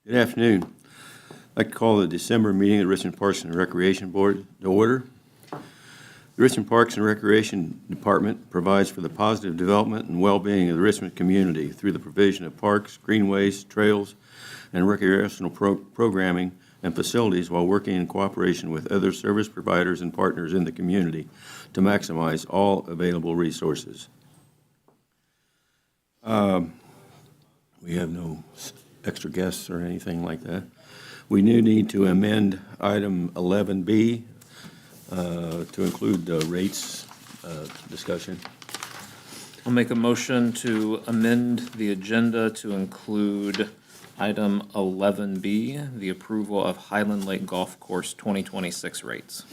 Good afternoon. I'd like to call the December meeting of the Richmond Parks and Recreation Board to order. The Richmond Parks and Recreation Department provides for the positive development and well-being of the Richmond community through the provision of parks, greenways, trails, and recreational programming and facilities while working in cooperation with other service providers and partners in the community to maximize all available resources. We have no extra guests or anything like that. We do need to amend item 11B to include the rates discussion. I'll make a motion to amend the agenda to include item 11B, the approval of Highland Lake Golf Course 2026 rates.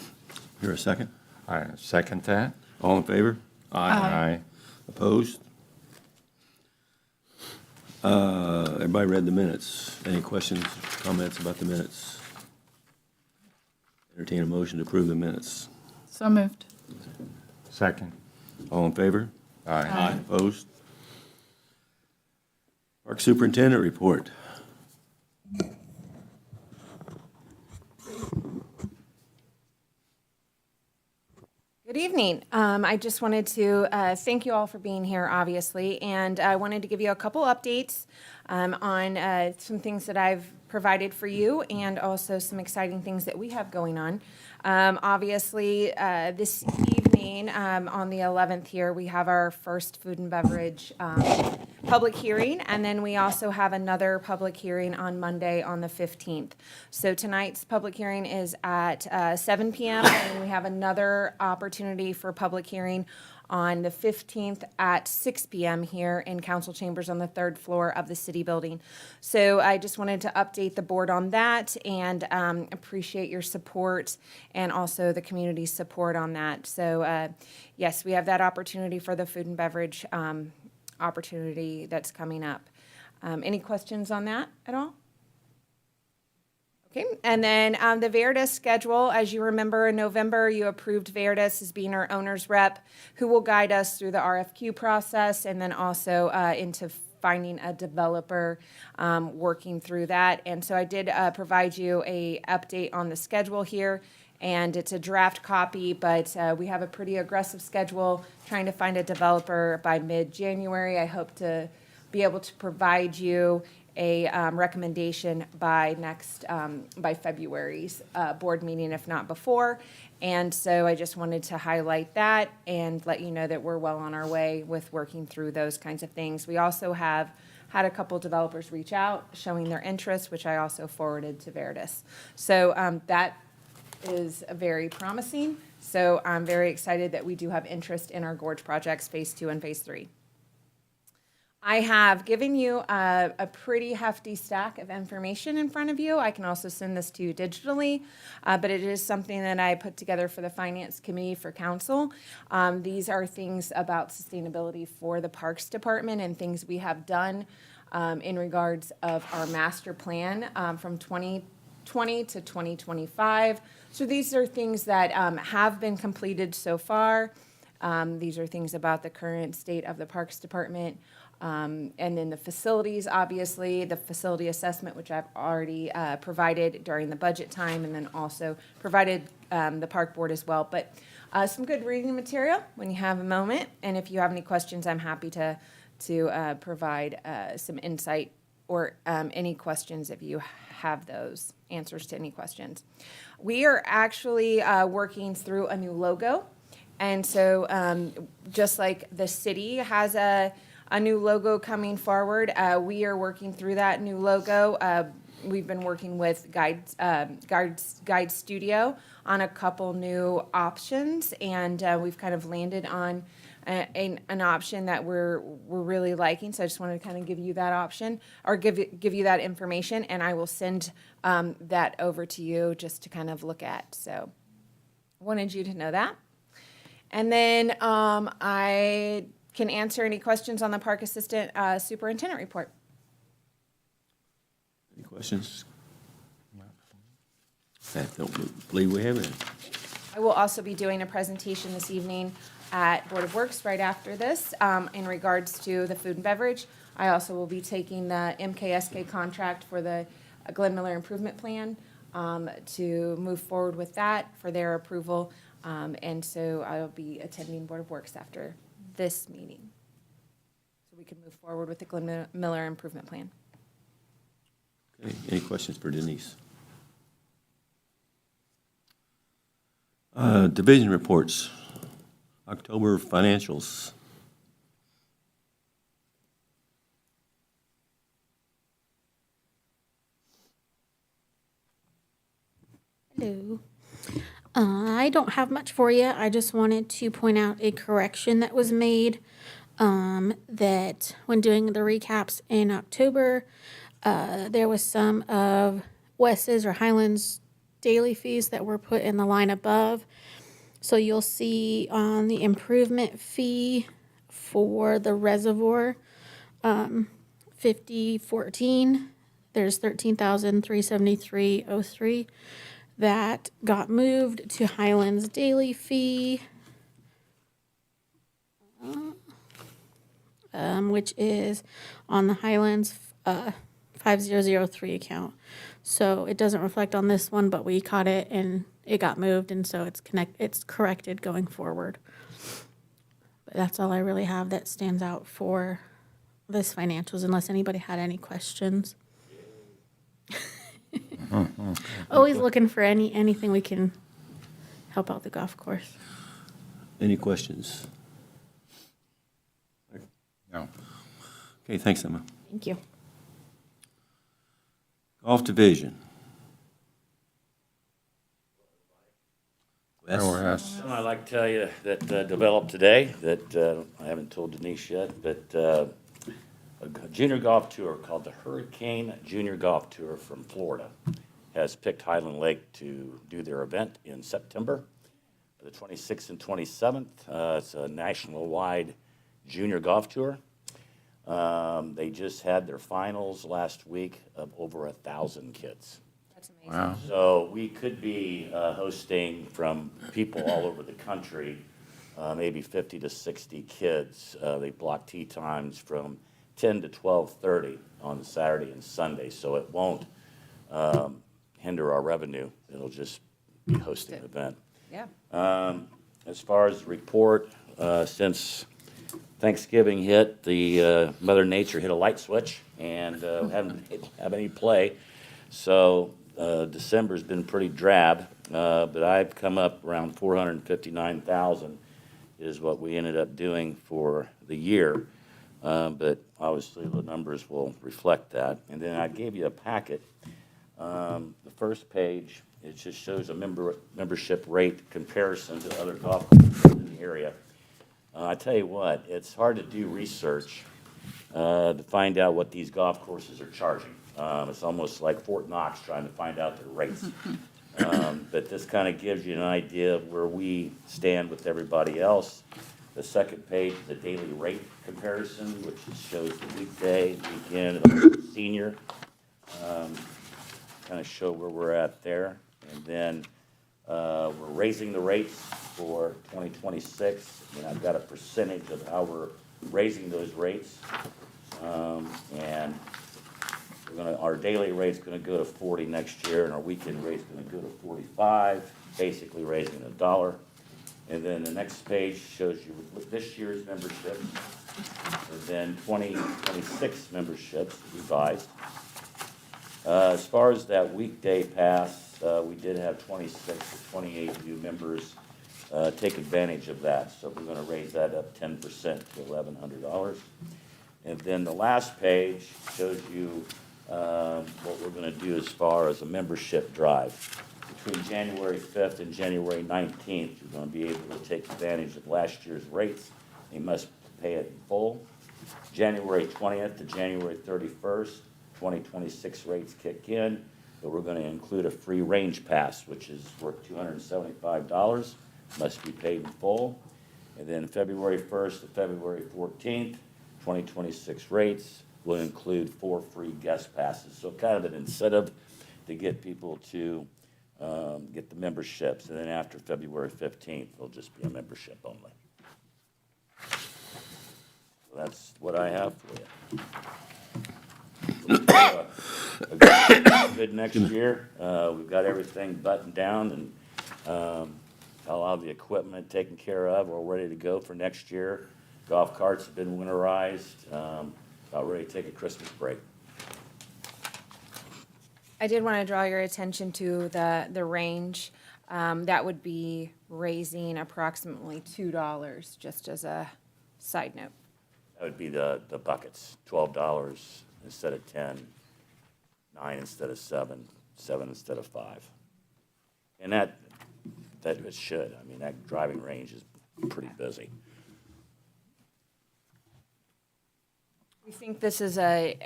Here a second? I second that. All in favor? Aye. Opposed? Everybody read the minutes. Any questions, comments about the minutes? Entertain a motion to approve the minutes. So moved. Second. All in favor? Aye. Opposed? Park Superintendent report. Good evening. I just wanted to thank you all for being here, obviously, and I wanted to give you a couple updates on some things that I've provided for you and also some exciting things that we have going on. Obviously, this evening on the 11th here, we have our first food and beverage public hearing, and then we also have another public hearing on Monday on the 15th. So tonight's public hearing is at 7 p.m., and we have another opportunity for public hearing on the 15th at 6 p.m. here in council chambers on the 3rd floor of the City Building. So I just wanted to update the board on that and appreciate your support and also the community's support on that. So yes, we have that opportunity for the food and beverage opportunity that's coming up. Any questions on that at all? Okay, and then the Veritas schedule, as you remember in November, you approved Veritas as being our owner's rep who will guide us through the RFQ process and then also into finding a developer, working through that. And so I did provide you a update on the schedule here, and it's a draft copy, but we have a pretty aggressive schedule trying to find a developer by mid-January. I hope to be able to provide you a recommendation by by February's board meeting, if not before. And so I just wanted to highlight that and let you know that we're well on our way with working through those kinds of things. We also have had a couple developers reach out showing their interest, which I also forwarded to Veritas. So that is very promising. So I'm very excited that we do have interest in our Gorge projects, Phase 2 and Phase 3. I have given you a pretty hefty stack of information in front of you. I can also send this to you digitally, but it is something that I put together for the Finance Committee for Council. These are things about sustainability for the Parks Department and things we have done in regards of our master plan from 2020 to 2025. So these are things that have been completed so far. These are things about the current state of the Parks Department. And then the facilities, obviously, the facility assessment, which I've already provided during the budget time, and then also provided the park board as well. But some good reading material when you have a moment. And if you have any questions, I'm happy to provide some insight or any questions if you have those answers to any questions. We are actually working through a new logo. And so just like the city has a new logo coming forward, we are working through that new logo. We've been working with Guide Studio on a couple new options, and we've kind of landed on an option that we're really liking. So I just wanted to kind of give you that option or give you that information, and I will send that over to you just to kind of look at. So I wanted you to know that. And then I can answer any questions on the Park Assistant Superintendent report. Any questions? I don't believe we have any. I will also be doing a presentation this evening at Board of Works right after this in regards to the food and beverage. I also will be taking the MKSK contract for the Glenn Miller Improvement Plan, to move forward with that for their approval. And so I'll be attending Board of Works after this meeting. So we can move forward with the Glenn Miller Improvement Plan. Okay, any questions for Denise? Division reports, October financials. Hello. I don't have much for you. I just wanted to point out a correction that was made, that when doing the recaps in October, there was some of Wes's or Highland's daily fees that were put in the line above. So you'll see on the improvement fee for the reservoir, 5014, there's 13,373.03. That got moved to Highland's daily fee, which is on the Highlands 5003 account. So it doesn't reflect on this one, but we caught it and it got moved, and so it's corrected going forward. But that's all I really have that stands out for this financials, unless anybody had any questions. Always looking for anything we can help out the golf course. Any questions? No. Okay, thanks, Emma. Thank you. Golf division. Wes? OS. I'd like to tell you that developed today, that I haven't told Denise yet, but a junior golf tour called the Hurricane Junior Golf Tour from Florida has picked Highland Lake to do their event in September, the 26th and 27th. It's a national-wide junior golf tour. They just had their finals last week of over 1,000 kids. That's amazing. Wow. So we could be hosting from people all over the country, maybe 50 to 60 kids. They block tee times from 10 to 12:30 on Saturday and Sunday, so it won't hinder our revenue. It'll just be hosting an event. Yeah. As far as the report, since Thanksgiving hit, the Mother Nature hit a light switch, and haven't been able to have any play. So December's been pretty drab, but I've come up around 459,000 is what we ended up doing for the year. But obviously the numbers will reflect that. And then I gave you a packet. The first page, it just shows a membership rate comparison to other golf courses in the area. I tell you what, it's hard to do research to find out what these golf courses are charging. It's almost like Fort Knox trying to find out their rates. But this kind of gives you an idea of where we stand with everybody else. The second page is the daily rate comparison, which shows the weekday, weekend, and senior. Kind of show where we're at there. And then we're raising the rates for 2026, and I've got a percentage of how we're raising those rates. And our daily rate's gonna go to 40 next year, and our weekend rate's gonna go to 45, basically raising $1. And then the next page shows you this year's membership, and then 2026 memberships revised. As far as that weekday pass, we did have 26 to 28 new members take advantage of that. So we're going to raise that up 10% to $1,100. And then the last page shows you what we're going to do as far as a membership drive. Between January 5th and January 19th, you're going to be able to take advantage of last year's rates. You must pay it in full. January 20th to January 31st, 2026 rates kick in, but we're going to include a free range pass, which is worth $275, must be paid in full. And then February 1st to February 14th, 2026 rates will include 4 free guest passes. So kind of an incentive to get people to get the memberships. And then after February 15th, it'll just be a membership only. So that's what I have for you. good next year. We've got everything buttoned down and a lot of the equipment taken care of. We're ready to go for next year. Golf carts have been winterized. About ready to take a Christmas break. I did want to draw your attention to the range. That would be raising approximately $2, just as a side note. That would be the buckets, $12 instead of 10, 9 instead of 7, 7 instead of 5. And that it should. I mean, that driving range is pretty busy. We think this is a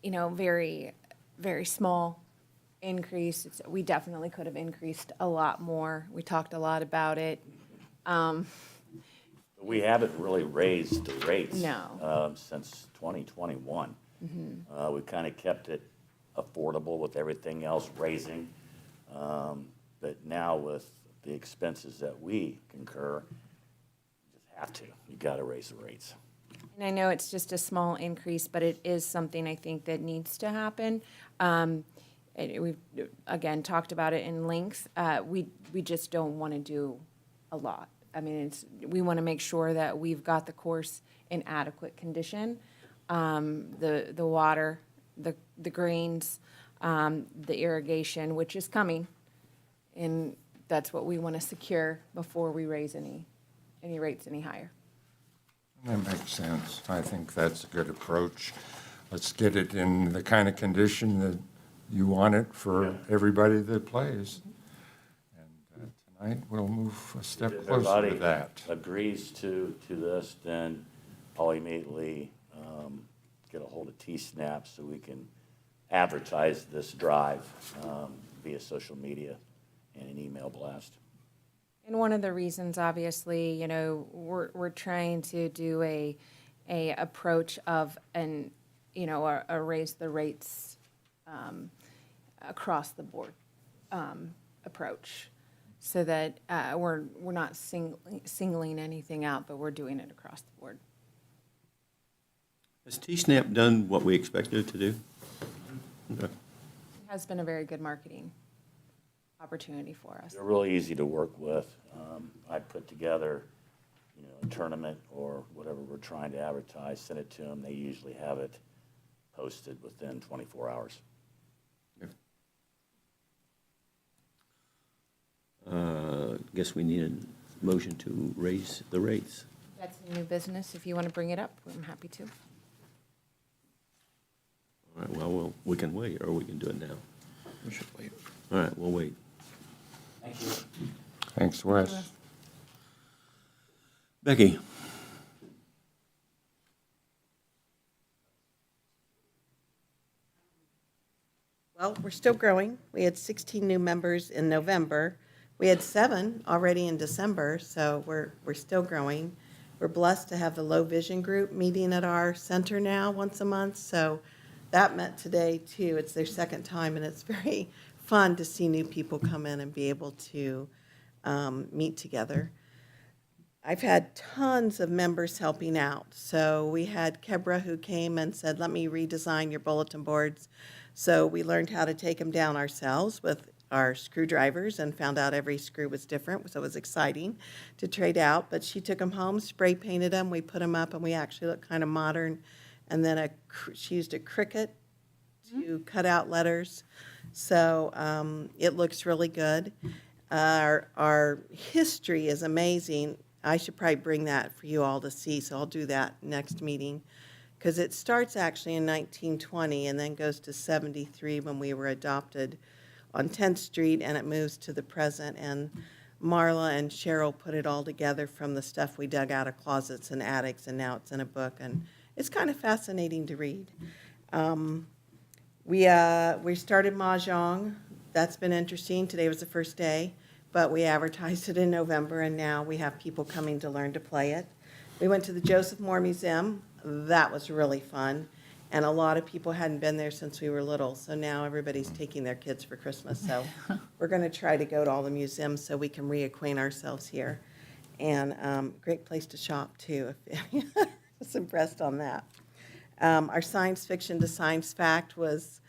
very, very small increase. We definitely could have increased a lot more. We talked a lot about it. We haven't really raised the rates. No. Since 2021. We kind of kept it affordable with everything else raising. But now with the expenses that we concur, you just have to. You got to raise the rates. And I know it's just a small increase, but it is something I think that needs to happen. We've, again, talked about it in length. We just don't want to do a lot. I mean, we want to make sure that we've got the course in adequate condition. The water, the greens, the irrigation, which is coming, and that's what we want to secure before we raise any rates any higher. That makes sense. I think that's a good approach. Let's get it in the kind of condition that you want it for everybody that plays. And tonight, we'll move a step If closer to everybody that. agrees to this, then I'll immediately get a hold of T-Snap so we can advertise this drive via social media and an email blast. And one of the reasons, obviously, we're trying to do a approach of a raise the rates across the board approach, so that we're not singling anything out, but we're doing it across the board. Has T-Snap done what we expected it to do? Okay. It has been a very good marketing opportunity for us. They're really easy to work with. I put together, a tournament or whatever we're trying to advertise, send it to them. They usually have it posted within 24 hours. Guess we need a motion to raise the rates. That's a new business. If you want to bring it up, I'm happy to. All right, well, we can wait, or we can do it now. We should wait. All right, we'll wait. Thank you. Thanks, Wes. Becky? Well, we're still growing. We had 16 new members in November. We had 7 already in December, so we're still growing. We're blessed to have the low vision group meeting at our center now once a month, so that met today too. It's their second time, and it's very fun to see new people come in and be able to meet together. I've had tons of members helping out. So we had Kebra who came and said, let me redesign your bulletin boards. So we learned how to take them down ourselves with our screwdrivers and found out every screw was different. So it was exciting to trade out. But she took them home, spray painted them, we put them up, and we actually look kind of modern. And then she used a Cricut to cut out letters. So it looks really good. Our history is amazing. I should probably bring that for you all to see, so I'll do that next meeting. Because it starts actually in 1920 and then goes to 73 when we were adopted on 10th Street, and it moves to the present. And Marla and Cheryl put it all together from the stuff we dug out of closets and attics, and now it's in a book, and it's kind of fascinating to read. We started Mahjong. That's been interesting. Today was the first day, but we advertised it in November, and now we have people coming to learn to play it. We went to the Joseph Moore Museum. That was really fun, and a lot of people hadn't been there since we were little, so now everybody's taking their kids for Christmas. So we're going to try to go to all the museums so we can reacquaint ourselves here. And great place to shop, too. I was impressed on that. Our science fiction to science fact was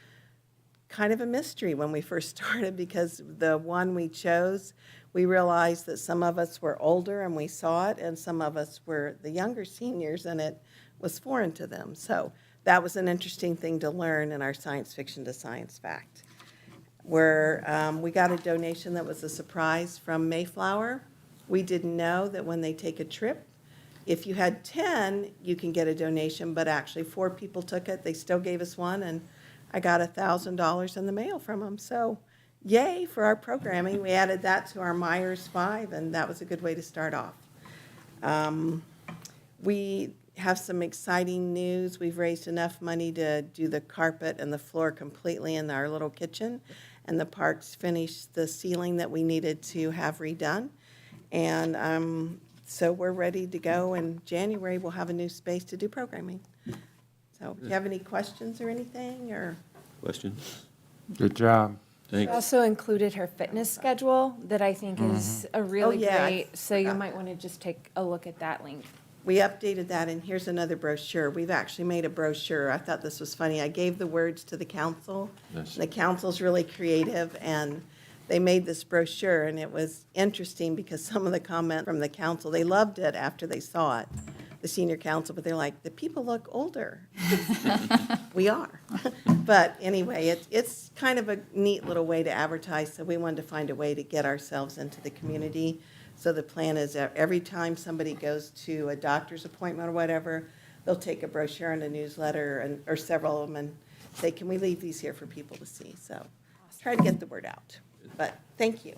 kind of a mystery when we first started, because the one we chose, we realized that some of us were older and we saw it, and some of us were the younger seniors and it was foreign to them. So that was an interesting thing to learn in our science fiction to science fact. We got a donation that was a surprise from Mayflower. We didn't know that when they take a trip, if you had 10, you can get a donation, but actually 4 people took it. They still gave us one, and I got $1,000 in the mail from them. So yay for our programming. We added that to our Myers 5, and that was a good way to start off. We have some exciting news. We've raised enough money to do the carpet and the floor completely in our little kitchen, and the parks finished the ceiling that we needed to have redone. And so we're ready to go. In January, we'll have a new space to do programming. So do you have any questions or anything, or? Questions? Good job. She Thanks. also included her fitness schedule that I think is a really yeah, I great, so you forgot. might want to just take a look at that link. We updated that, and here's another brochure. We've actually made a brochure. I thought this was funny. I gave the words to the council. Yes. The council's really creative, and they made this brochure, and it was interesting because some of the comment from the council, they loved it after they saw it, the senior council, but they're like, the people look older. We are. But anyway, it's kind of a neat little way to advertise, so we wanted to find a way to get ourselves into the community. So the plan is that every time somebody goes to a doctor's appointment or whatever, they'll take a brochure and a newsletter, or several of them, and say, can we leave these here for people to see? So try to get the word out. But thank you.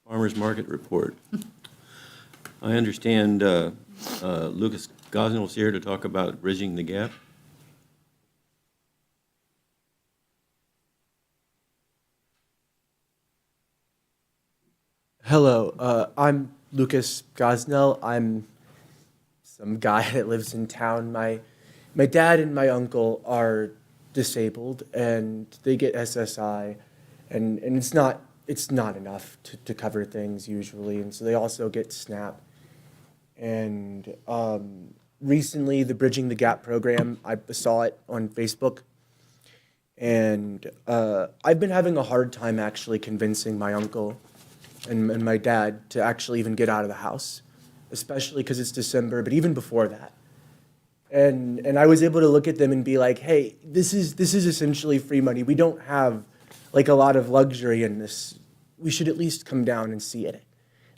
Farmers Market report. I understand Lucas Gosnell's here to talk about bridging the gap. Hello, I'm Lucas Gosnell. I'm some guy that lives in town. My dad and my uncle are disabled, and they get SSI, and it's not enough to cover things usually, and so they also get SNAP. And recently, the Bridging the Gap program, I saw it on Facebook, and I've been having a hard time actually convincing my uncle and my dad to actually even get out of the house, especially because it's December, but even before that. And I was able to look at them and be like, hey, this is essentially free money. We don't have like a lot of luxury in this. We should at least come down and see it.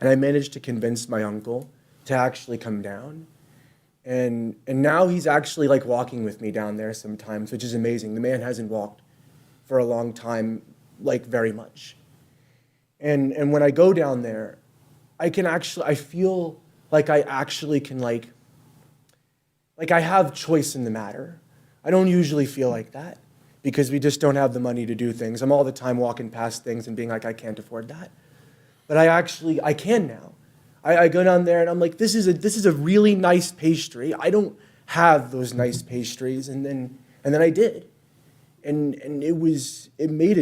And I managed to convince my uncle to actually come down. And now he's actually like walking with me down there sometimes, which is amazing. The man hasn't walked for a long time, like very much. And when I go down there, I feel like I actually can like I have choice in the matter. I don't usually feel like that because we just don't have the money to do things. I'm all the time walking past things and being like, I can't afford that. But I can now. I go down there and I'm like, this is a really nice pastry. I don't have those nice pastries. And then I did. And it made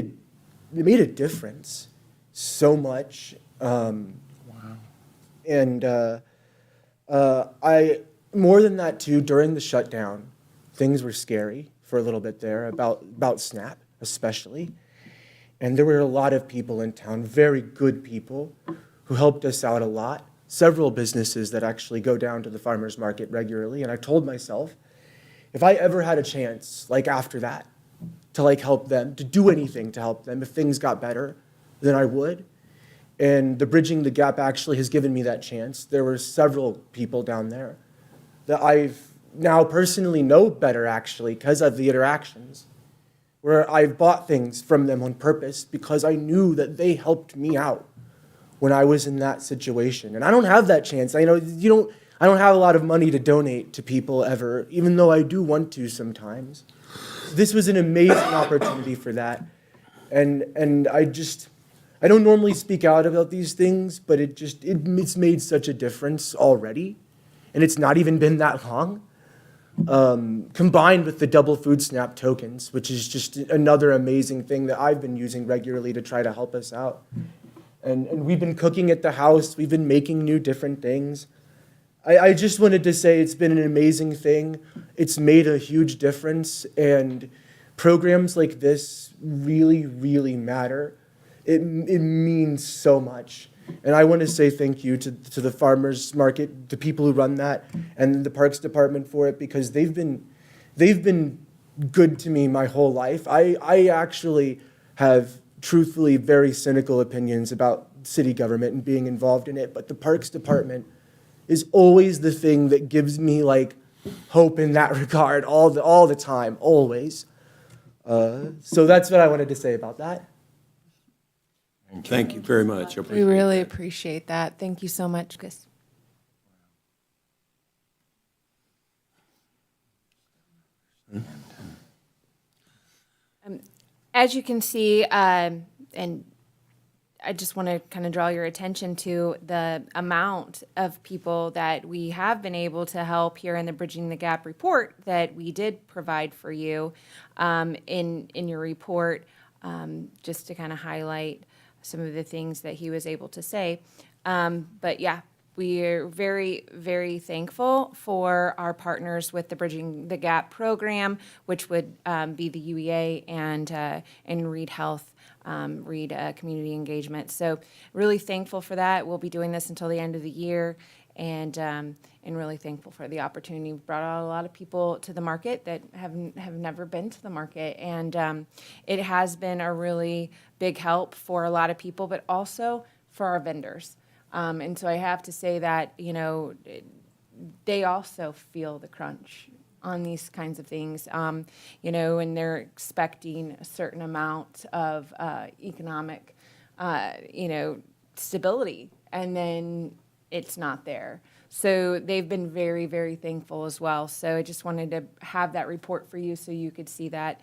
a difference so much. Wow. And more than that too, during the shutdown, things were scary for a little bit there about SNAP especially. And there were a lot of people in town, very good people, who helped us out a lot. Several businesses that actually go down to the farmers market regularly. And I told myself, if I ever had a chance, like after that, to like help them, to do anything to help them, if things got better, then I would. And the Bridging the Gap actually has given me that chance. There were several people down there that I've now personally know better actually because of the interactions, where I've bought things from them on purpose because I knew that they helped me out when I was in that situation. And I don't have that chance. I don't have a lot of money to donate to people ever, even though I do want to sometimes. This was an amazing opportunity for that. And I don't normally speak out about these things, but it's made such a difference already. And it's not even been that long. Combined with the double food SNAP tokens, which is just another amazing thing that I've been using regularly to try to help us out. And we've been cooking at the house. We've been making new different things. I just wanted to say it's been an amazing thing. It's made a huge difference, and programs like this really, really matter. It means so much. And I want to say thank you to the farmers market, the people who run that, and the Parks Department for it, because they've been good to me my whole life. I actually have truthfully very cynical opinions about city government and being involved in it, but the Parks Department is always the thing that gives me like hope in that regard all the time, always. So that's what I wanted to say about that. Thank you very much. I We appreciate really that. appreciate that. Thank you so much, Chris. As you can see, and I just want to kind of draw your attention to the amount of people that we have been able to help here in the Bridging the Gap report that we did provide for you in your report, just to kind of highlight some of the things that he was able to say. But yeah, we are very, very thankful for our partners with the Bridging the Gap program, which would be the UEA and Reed Health, Reed Community Engagement. So really thankful for that. We'll be doing this until the end of the year, and really thankful for the opportunity. We've brought out a lot of people to the market that have never been to the market, and it has been a really big help for a lot of people, but also for our vendors. And so I have to say that, they also feel the crunch on these kinds of things, and they're expecting a certain amount of economic, stability, and then it's not there. So they've been very, very thankful as well. So I just wanted to have that report for you so you could see that,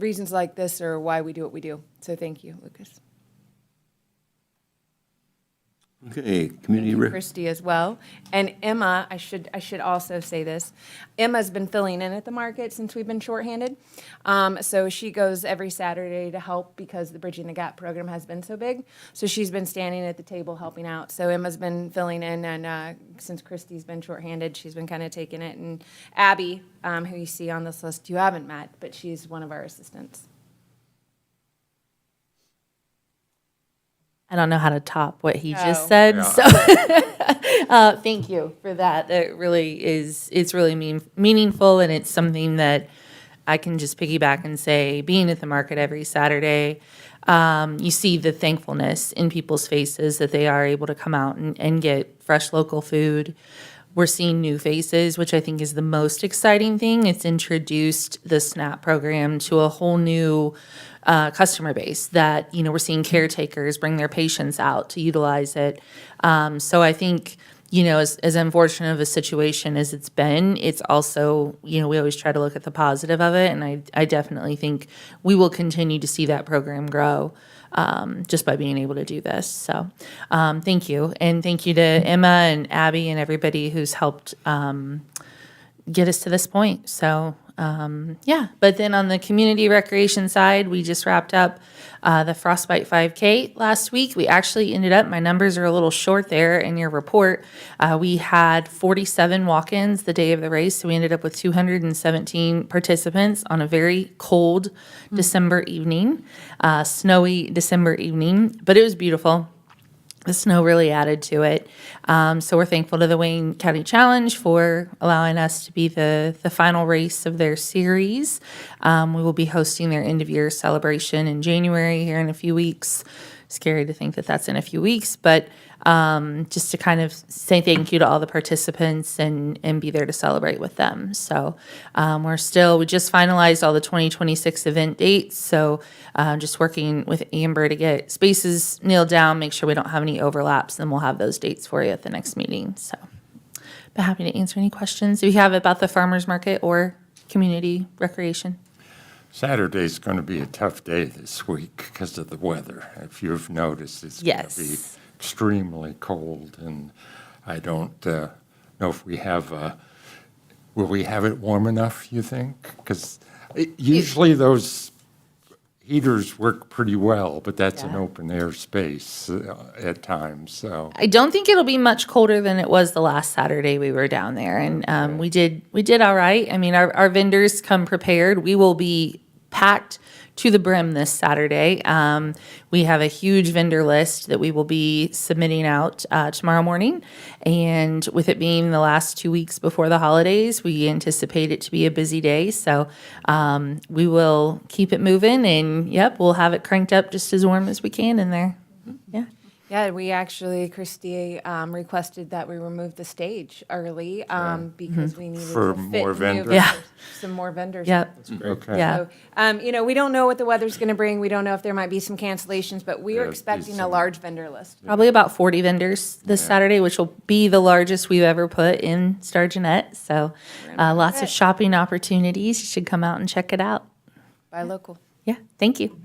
reasons like this are why we do what we do. So thank you, Lucas. Okay, community Christy as well. And Emma, I should also say this. Emma's been filling in at the market since we've been shorthanded. So she goes every Saturday to help because the Bridging the Gap program has been so big. So she's been standing at the table helping out. So Emma's been filling in, and since Christy's been shorthanded, she's been kind of taking it. And Abby, who you see on this list, you haven't met, but she's one of our assistants. I don't know how to top what he just Oh. said. Yeah. So thank you for that. It really is, it's really meaningful, and it's something that I can just piggyback and say, being at the market every Saturday, you see the thankfulness in people's faces that they are able to come out and get fresh local food. We're seeing new faces, which I think is the most exciting thing. It's introduced the SNAP program to a whole new customer base that, we're seeing caretakers bring their patients out to utilize it. So I think, as unfortunate of a situation as it's been, it's also, we always try to look at the positive of it. And I definitely think we will continue to see that program grow just by being able to do this. So thank you. And thank you to Emma and Abby and everybody who's helped get us to this point. So but then on the community recreation side, we just wrapped up the Frostbite 5K last week. We actually ended up, my numbers are a little short there in your report. We had 47 walk-ins the day of the race, so we ended up with 217 participants on a very cold December evening, snowy December evening, but it was beautiful. The snow really added to it. So we're thankful to the Wayne County Challenge for allowing us to be the final race of their series. We will be hosting their end-of-year celebration in January here in a few weeks. Scary to think that that's in a few weeks, but just to kind of say thank you to all the participants and be there to celebrate with them. So we just finalized all the 2026 event dates. So just working with Amber to get spaces nailed down, make sure we don't have any overlaps, and we'll have those dates for you at the next meeting. So be happy to answer any questions if you have about the farmers market or community recreation. Saturday's going to be a tough day this week because of the weather. If you've noticed, it's going to be Yes. extremely cold, and I don't know if we have, will we have it warm enough, you think? Because usually those heaters work pretty well, but that's an Yeah. open air space at times, so. I don't think it'll be much colder than it was the last Saturday we were down there, and we did all right. I mean, our vendors come prepared. We will be packed to the brim this Saturday. We have a huge vendor list that we will be submitting out tomorrow morning, and with it being the last 2 weeks before the holidays, we anticipate it to be a busy day. So we will keep it moving, and yep, we'll have it cranked up just as warm as we can in there. Yeah. Yeah, we actually, Christie requested that we remove the stage early because we needed For to fit more new vendors? Yeah. some more vendors. Yep. Okay. Yeah. So, we don't know what the weather's going to bring. We don't know if there might be some cancellations, but we are Yeah, expecting a some- large vendor list. Probably about 40 vendors this Saturday, which will be the largest we've ever put in Star Jeanette. So lots of it. shopping opportunities. You should come out and check it out. Buy local. Yeah, thank you.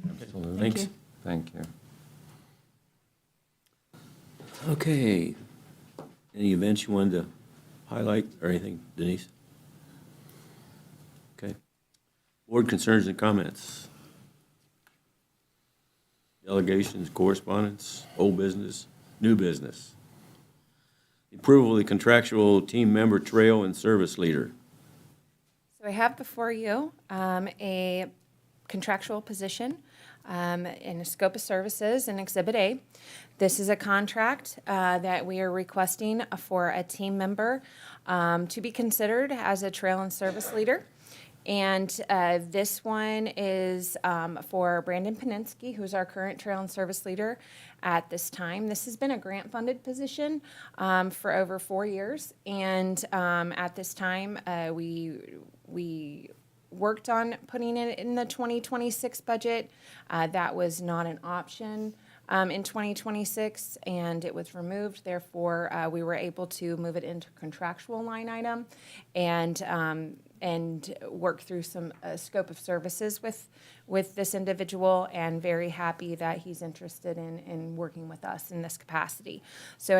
Thanks. Thank you. Okay. Any events you wanted to highlight or anything, Denise? Okay. Board concerns and comments. Delegations, correspondence, old business, new business. Approval of the contractual team member trail and service leader. So I have before you a contractual position in a scope of services in Exhibit A. This is a contract that we are requesting for a team member to be considered as a trail and service leader. And this one is for Brandon Paninsky, who's our current trail and service leader at this time. This has been a grant-funded position for over 4 years. And at this time, we worked on putting it in the 2026 budget. That was not an option in 2026, and it was removed. Therefore, we were able to move it into contractual line item and work through some scope of services with this individual, and very happy that he's interested in working with us in this capacity. So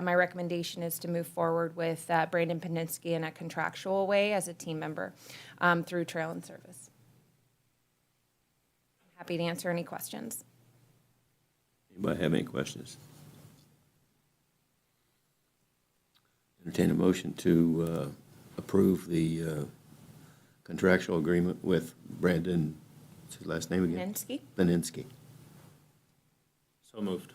my recommendation is to move forward with Brandon Paninsky in a contractual way as a team member through Trail and Service. Happy to answer any questions. Anybody have any questions? Entertain a motion to approve the contractual agreement with Brandon, what's his last name again? Paninsky? Paninsky. So moved.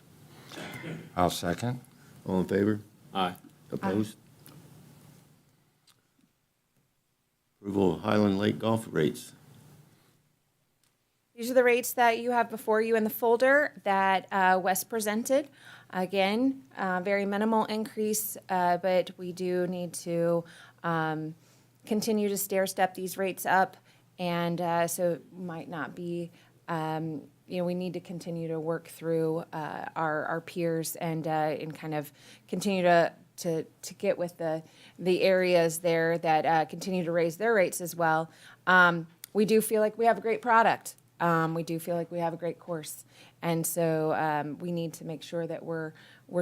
I'll second. All in favor? Aye. Opposed? Approval of Highland Lake golf rates. These are the rates that you have before you in the folder that Wes presented. Again, very minimal increase, but we do need to continue to stair-step these rates up, and so it might not be, we need to continue to work through our peers and kind of continue to get with the areas there that continue to raise their rates as well. We do feel like we have a great product. We do feel like we have a great course, and so we need to make sure that we're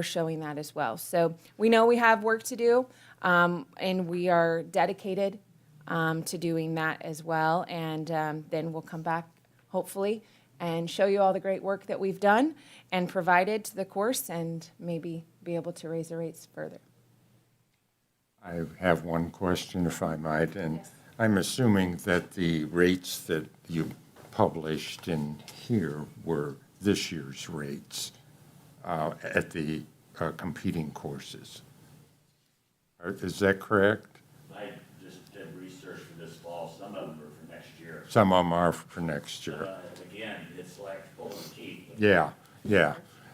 showing that as well. So we know we have work to do, and we are dedicated to doing that as well. And then we'll come back, hopefully, and show you all the great work that we've done and provided to the course, and maybe be able to raise the rates further. I have one question, if I might, and I'm assuming that the rates that you published in here were this year's rates at the competing courses. Is that correct? I just did research for this fall. Some of them are for next year. Some of them are for next year. Again, it's like pulling teeth. Yeah,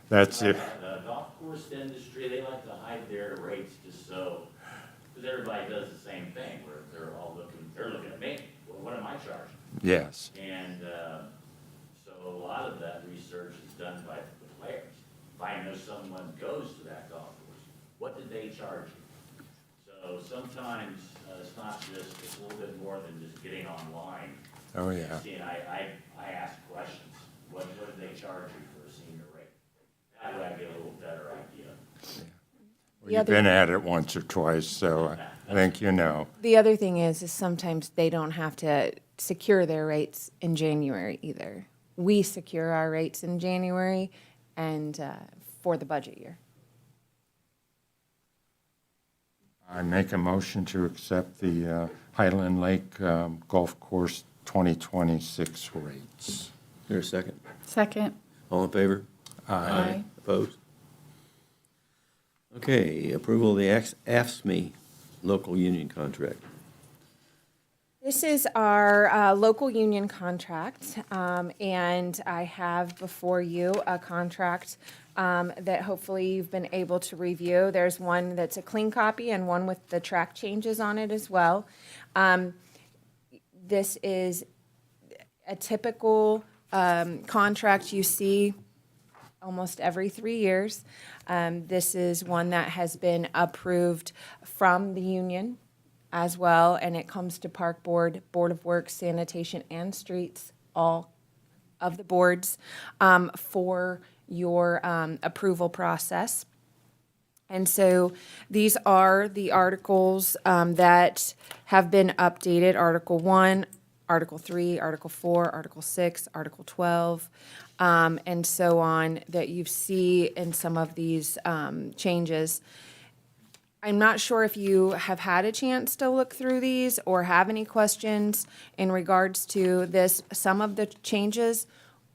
that's it. The golf course industry, they like to hide their rates just so, because everybody does the same thing, where they're looking at me. Well, what am I charging? Yes, And so a lot of that research is done by the players. If I know someone goes to that golf course, what did they charge you? So sometimes it's not just, it's a little bit more than just getting online. oh, yeah. See, and I ask questions. What did they charge you for a senior rate? That way I get a little better idea. Well, you've been at it once or twice, so I think you know. The other thing is sometimes they don't have to secure their rates in January either. we secure our rates in January and for the budget year. I make a motion to accept the Highland Lake Golf Course 2026 rates. Here a second. Second. All in favor? Aye. Opposed? Okay, approval of the AFSCME local union contract. This is our local union contract, and I have before you a contract that hopefully you've been able to review. There's one that's a clean copy and one with the track changes on it as well. This is a typical contract you see almost every 3 years. This is one that has been approved from the union as well, and it comes to Park Board, Board of Works, Sanitation, and Streets, all of the boards, for your approval process. And so these are the articles that have been updated: Article 1, Article 3, Article 4, Article 6, Article 12, and so on, that you see in some of these changes. I'm not sure if you have had a chance to look through these or have any questions in regards to this. Some of the changes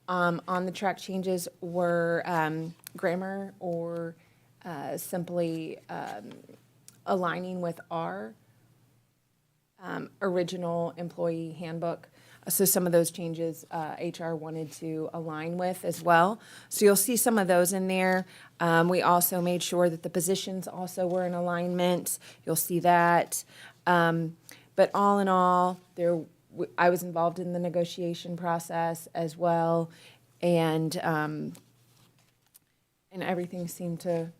on the track changes were grammar or simply aligning with our original employee handbook. So some of those changes HR wanted to align with as well. So you'll see some of those in there. We also made sure that the positions also were in alignment. You'll see that. But all in all, I was involved in the negotiation process as well, and everything seemed to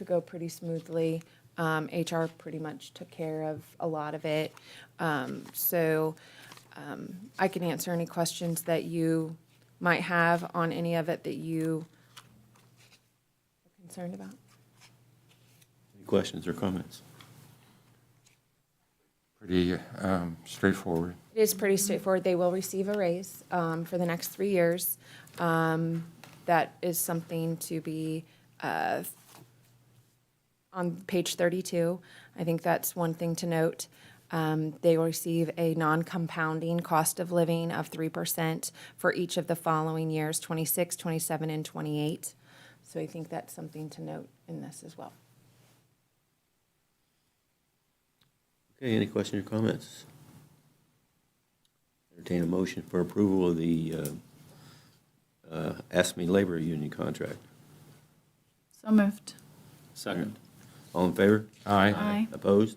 go pretty smoothly. HR pretty much took care of a lot of it. I can answer any questions that you might have on any of it that you are concerned about. Any questions or comments? Pretty straightforward. It is pretty straightforward. They will receive a raise for the next 3 years. That is something to be on page 32. I think that's one thing to note. They will receive a non-compounding cost of living of 3% for each of the following years, 26, 27, and 28. So I think that's something to note in this as well. Okay, any questions or comments? Entertain a motion for approval of the AFSCME labor union contract. So moved. Second. All in favor? Aye. Aye. Opposed?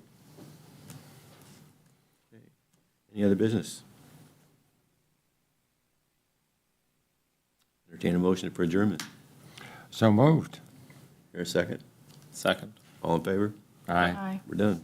Okay. Any other business? Entertain a motion for adjournment. So moved. Here a second. Second. All in favor? Aye. Aye. We're done.